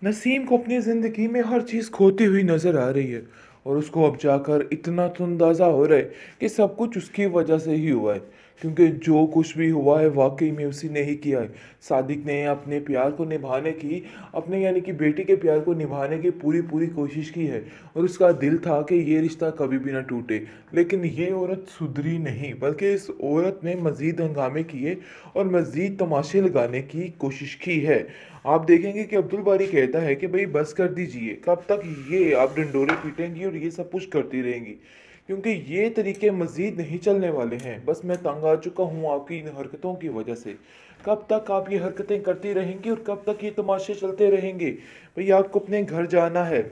नसीम को अपनी ज़िंदगी में हर चीज़ खोती हुई नज़र आ रही है और उसको अब जाकर इतना तो अंदाज़ा हो रहा है कि सब कुछ उसकी वजह से ही हुआ है, क्योंकि जो कुछ भी हुआ है वाकई में उसी ने ही किया है। सादिक ने अपने प्यार को निभाने की, अपने यानी कि बेटी के प्यार को निभाने की पूरी पूरी कोशिश की है और उसका दिल था कि ये रिश्ता कभी भी ना टूटे। लेकिन ये औरत सुधरी नहीं, बल्कि इस औरत ने मज़ीद हंगामे किए और मज़ीद तमाशे लगाने की कोशिश की है। आप देखेंगे कि अब्दुल बारी कहता है कि भाई बस कर दीजिए, कब तक ये आप डंडोरे पीटेंगी और ये सब कुछ करती रहेंगी, क्योंकि ये तरीके मज़ीद नहीं चलने वाले हैं। बस मैं तंग आ चुका हूँ आपकी इन हरकतों की वजह से। कब तक आप ये हरकतें करती रहेंगी और कब तक ये तमाशे चलते रहेंगे? भाई आपको अपने घर जाना है,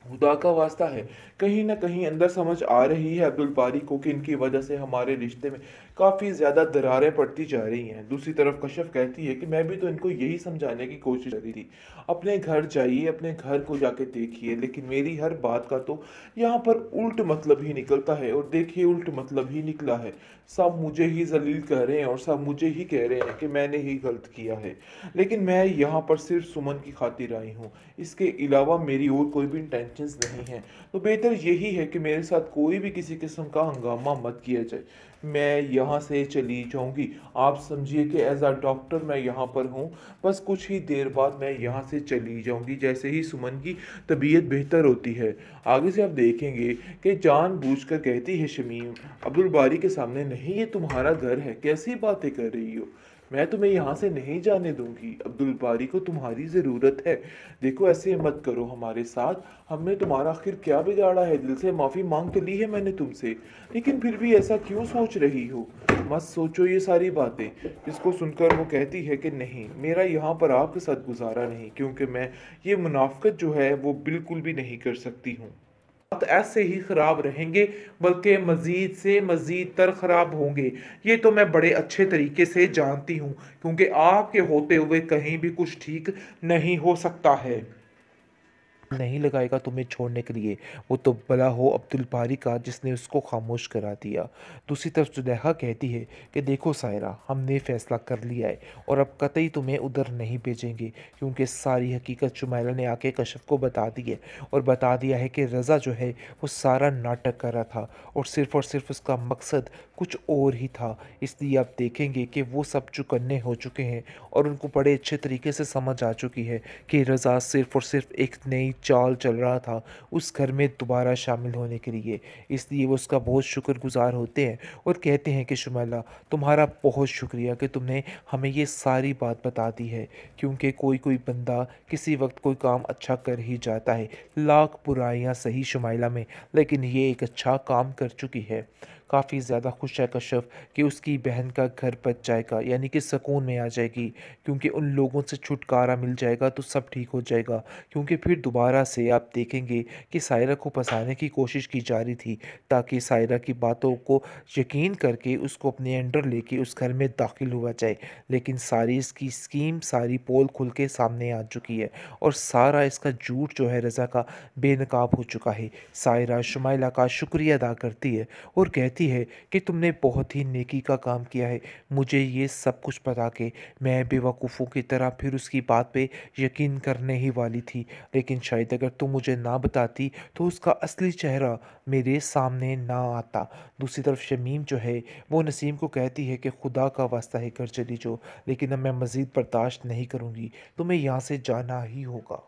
खुदा का वास्ता है। कहीं ना कहीं अंदर समझ आ रही है अब्दुल बारी को कि इनकी वजह से हमारे रिश्ते में काफ़ी ज़्यादा दरारें पड़ती जा रही हैं। दूसरी तरफ कश्यप कहती है कि मैं भी तो इनको यही समझाने की कोशिश कर रही थी, अपने घर जाइए, अपने घर को जाके देखिए, लेकिन मेरी हर बात का तो यहाँ पर उल्ट मतलब ही निकलता है। और देखिए उल्ट मतलब ही निकला है। सब मुझे ही जलील कह रहे हैं और सब मुझे ही कह रहे हैं कि मैंने ही गलत किया है, लेकिन मैं यहाँ पर सिर्फ सुमन की खातिर आई हूँ। इसके अलावा मेरी और कोई भी इंटेंशंस नहीं है। तो बेहतर यही है कि मेरे साथ कोई भी किसी किस्म का हंगामा मत किया जाए। मैं यहाँ से चली जाऊँगी। आप समझिए कि एज अ डॉक्टर मैं यहाँ पर हूँ। बस कुछ ही देर बाद मैं यहाँ से चली जाऊँगी जैसे ही सुमन की तबीयत बेहतर होती है। आगे से आप देखेंगे कि जानबूझकर कहती है शमीम अब्दुल बारी के सामने, नहीं ये तुम्हारा घर है, कैसी बातें कर रही हो, मैं तुम्हें यहाँ से नहीं जाने दूंगी, अब्दुल बारी को तुम्हारी ज़रूरत है। देखो ऐसे मत करो हमारे साथ, हमने तुम्हारा आखिर क्या बिगाड़ा है? दिल से माफ़ी मांग तो ली है मैंने तुमसे, लेकिन फिर भी ऐसा क्यों सोच रही हो? मत सोचो ये सारी बातें। जिसको सुनकर वो कहती है कि नहीं, मेरा यहाँ पर आपके साथ गुजारा नहीं, क्योंकि मैं ये मुनाफकत जो है वो बिल्कुल भी नहीं कर सकती हूँ। हालात ऐसे ही खराब रहेंगे, बल्कि मजीद से मजीद तर खराब होंगे। ये तो मैं बड़े अच्छे तरीके से जानती हूँ, क्योंकि आपके होते हुए कहीं भी कुछ ठीक नहीं हो सकता है। नहीं लगाएगा तुम्हें छोड़ने के लिए। वो तो भला हो अब्दुल बारी का जिसने उसको खामोश करा दिया। दूसरी तरफ जुलेखा कहती है कि देखो सायरा, हमने फैसला कर लिया है और अब कतई तुम्हें उधर नहीं भेजेंगे, क्योंकि सारी हकीकत शुमाइला ने आके कशफ को बता दी है और बता दिया है कि रज़ा जो है वो सारा नाटक कर रहा था और सिर्फ उसका मकसद कुछ और ही था। इसलिए आप देखेंगे कि वो सब चुकन्ने हो चुके हैं और उनको बड़े अच्छे तरीके से समझ आ चुकी है कि रज़ा सिर्फ और सिर्फ एक नई चाल चल रहा था उस घर में दोबारा शामिल होने के लिए। इसलिए वो उसका बहुत शुक्रगुजार होते हैं और कहते हैं कि शुमाइला, तुम्हारा बहुत शुक्रिया कि तुमने हमें ये सारी बात बता दी है, क्योंकि कोई कोई बंदा किसी वक्त कोई काम अच्छा कर ही जाता है, लाख बुराइयां सही शुमाइला में, लेकिन ये एक अच्छा काम कर चुकी है। काफ़ी ज़्यादा खुश है कश्यप कि उसकी बहन का घर बच जाएगा, यानी कि सुकून में आ जाएगी, क्योंकि उन लोगों से छुटकारा मिल जाएगा तो सब ठीक हो जाएगा। क्योंकि फिर दोबारा से आप देखेंगे कि सायरा को फंसाने की कोशिश की जा रही थी, ताकि सायरा की बातों को यकीन करके उसको अपने अंडर लेके उस घर में दाखिल हुआ जाए। लेकिन सारी इसकी स्कीम, सारी पोल खुल के सामने आ चुकी है और सारा इसका झूठ जो है रज़ा का बेनकाब हो चुका है। सायरा शुमाइला का शुक्रिया अदा करती है और कहती है कि तुमने बहुत ही नेकी का काम किया है मुझे ये सब कुछ बता के। मैं बेवकूफ़ों की तरह फिर उसकी बात पे यकीन करने ही वाली थी, लेकिन शायद अगर तुम मुझे ना बताती तो उसका असली चेहरा मेरे सामने ना आता। दूसरी तरफ शमीम जो है वो नसीम को कहती है कि खुदा का वास्ता है घर चली जाओ, लेकिन अब मैं मज़ीद बर्दाश्त नहीं करूँगी, तुम्हें यहाँ से जाना ही होगा।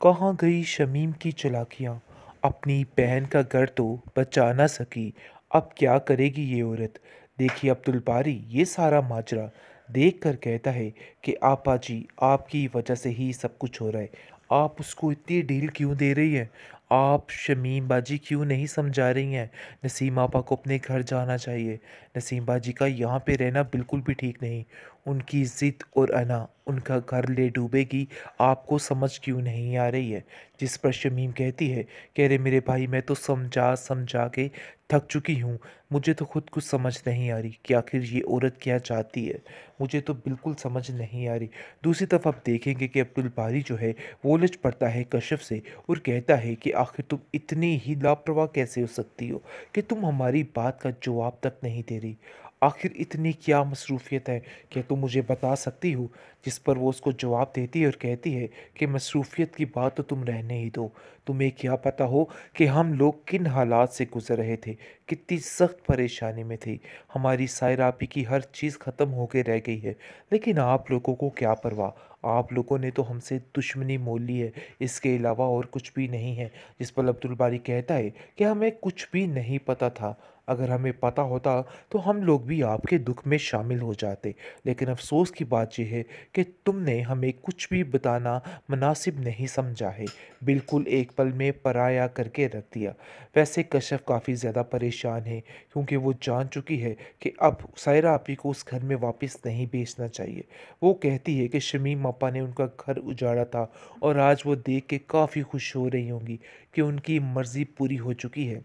कहाँ गई शमीम की चालाकियाँ? अपनी बहन का घर तो बचा ना सकी, अब क्या करेगी ये औरत? देखिए अब्दुल बारी ये सारा माजरा देख कर कहता है कि आपा जी, आपकी वजह से ही सब कुछ हो रहा है। आप उसको इतनी ढील क्यों दे रही हैं? आप शमीम बाजी क्यों नहीं समझा रही हैं? नसीम आपा को अपने घर जाना चाहिए। नसीम बाजी का यहाँ पे रहना बिल्कुल भी ठीक नहीं। उनकी ज़िद और अना उनका घर ले डूबेगी, आपको समझ क्यों नहीं आ रही है? जिस पर शमीम कहती है कि अरे मेरे भाई, मैं तो समझा समझा के थक चुकी हूँ, मुझे तो खुद कुछ समझ नहीं आ रही कि आखिर ये औरत क्या चाहती है, मुझे तो बिल्कुल समझ नहीं आ रही। दूसरी तरफ आप देखेंगे कि अब्दुल बारी जो है वो लज पड़ता है कश्यप से और कहता है कि आखिर तुम इतनी ही लापरवाह कैसे हो सकती हो कि तुम हमारी बात का जवाब तक नहीं दे रही। आखिर इतनी क्या मसरूफ़ियत है, क्या तुम मुझे बता सकती हो? जिस पर वो उसको जवाब देती है और कहती है कि मसरूफ़ियत की बात तो तुम रहने ही दो। तुम्हें क्या पता हो कि हम लोग किन हालात से गुज़र रहे थे, कितनी सख्त परेशानी में थे। हमारी सायरा आपी की हर चीज़ ख़त्म होके रह गई है, लेकिन आप लोगों को क्या परवाह? आप लोगों ने तो हमसे दुश्मनी मोल ली है, इसके अलावा और कुछ भी नहीं है। जिस पर अब्दुल बारी कहता है कि हमें कुछ भी नहीं पता था। अगर हमें पता होता तो हम लोग भी आपके दुख में शामिल हो जाते, लेकिन अफ़सोस की बात यह है कि तुमने हमें कुछ भी बताना मुनासिब नहीं समझा है, बिल्कुल एक पल में पराया करके रख दिया। वैसे कशफ काफ़ी ज़्यादा परेशान है, क्योंकि वो जान चुकी है कि अब सायरा आपी को उस घर में वापस नहीं भेजना चाहिए। वो कहती है कि शमीम अपा ने उनका घर उजाड़ा था और आज वो देख के काफ़ी खुश हो रही होंगी कि उनकी मर्ज़ी पूरी हो चुकी है।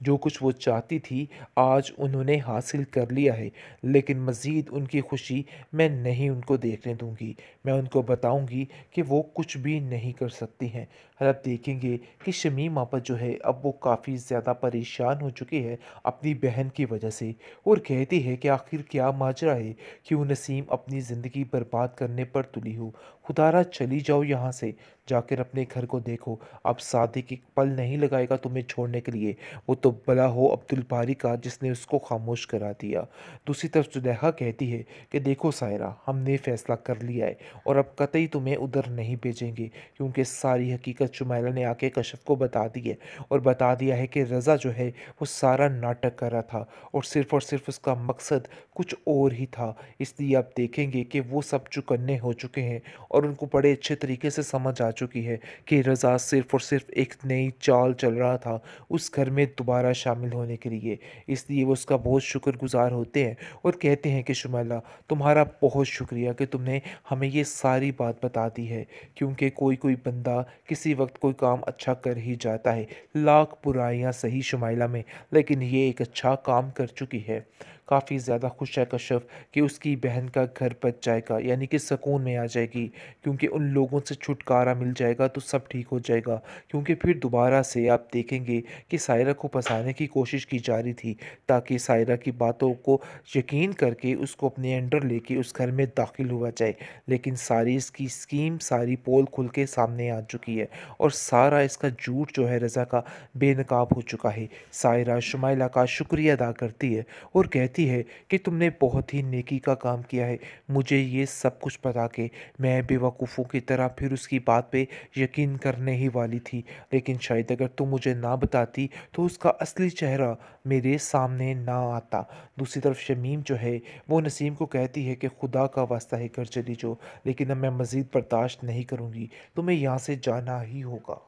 जो कुछ वो चाहती थी आज उन्होंने हासिल कर लिया है, लेकिन मज़ीद उनकी खुशी मैं नहीं उनको देखने दूंगी। मैं उनको बताऊंगी कि वो कुछ भी नहीं कर सकती हैं। और अब देखेंगे कि शमीम आपा जो है अब वो काफ़ी ज़्यादा परेशान हो चुकी है अपनी बहन की वजह से, और कहती है कि आखिर क्या माजरा है, क्यों नसीम अपनी ज़िंदगी बर्बाद करने पर तुली हो। खुदारा चली जाओ यहाँ से, जाकर अपने घर को देखो। अब सादिक एक पल नहीं लगाएगा तुम्हें छोड़ने के लिए। वो तो भला हो अब्दुल बारी का जिसने उसको खामोश करा दिया। दूसरी तरफ जुलेखा कहती है कि देखो सायरा, हमने फैसला कर लिया है और अब कतई तुम्हें उधर नहीं भेजेंगे, क्योंकि सारी हकीकत शुमाइला ने आके कशफ को बता दी है और बता दिया है कि रज़ा जो है वो सारा नाटक कर रहा था और सिर्फ उसका मकसद कुछ और ही था। इसलिए आप देखेंगे कि वो सब चुकन्ने हो चुके हैं और उनको बड़े अच्छे तरीके से समझ आ चुकी है कि रज़ा सिर्फ और सिर्फ एक नई चाल चल रहा था उस घर में दोबारा शामिल होने के लिए। इसलिए वो उसका बहुत शुक्रगुजार होते हैं और कहते हैं कि शुमाइला, तुम्हारा बहुत शुक्रिया कि तुमने हमें ये सारी बात बता दी है, क्योंकि कोई कोई बंदा किसी वक्त कोई काम अच्छा कर ही जाता है, लाख बुराइयां सही शुमाइला में, लेकिन ये एक अच्छा काम कर चुकी है। काफ़ी ज़्यादा खुश है कश्यप कि उसकी बहन का घर बच जाएगा, यानी कि सुकून में आ जाएगी, क्योंकि उन लोगों से छुटकारा मिल जाएगा तो सब ठीक हो जाएगा। क्योंकि फिर दोबारा से आप देखेंगे कि सायरा को फंसाने की कोशिश की जा रही थी, ताकि सायरा की बातों को यकीन करके उसको अपने अंडर लेके उस घर में दाखिल हुआ जाए। लेकिन सारी इसकी स्कीम, सारी पोल खुल के सामने आ चुकी है और सारा इसका झूठ जो है रज़ा का बेनकाब हो चुका है। सायरा शुमाइला का शुक्रिया अदा करती है और कहती है कि तुमने बहुत ही नेकी का काम किया है। मुझे ये सब कुछ बता के मैं बेवकूफ़ों की तरह फिर उसकी बात पे यकीन करने ही वाली थी, लेकिन शायद अगर तुम मुझे ना बताती तो उसका असली चेहरा मेरे सामने ना आता। दूसरी तरफ शमीम जो है वो नसीम को कहती है कि खुदा का वास्ता है घर चली जाओ, लेकिन अब मैं मज़ीद बर्दाश्त नहीं करूँगी, तुम्हें यहाँ से जाना ही होगा।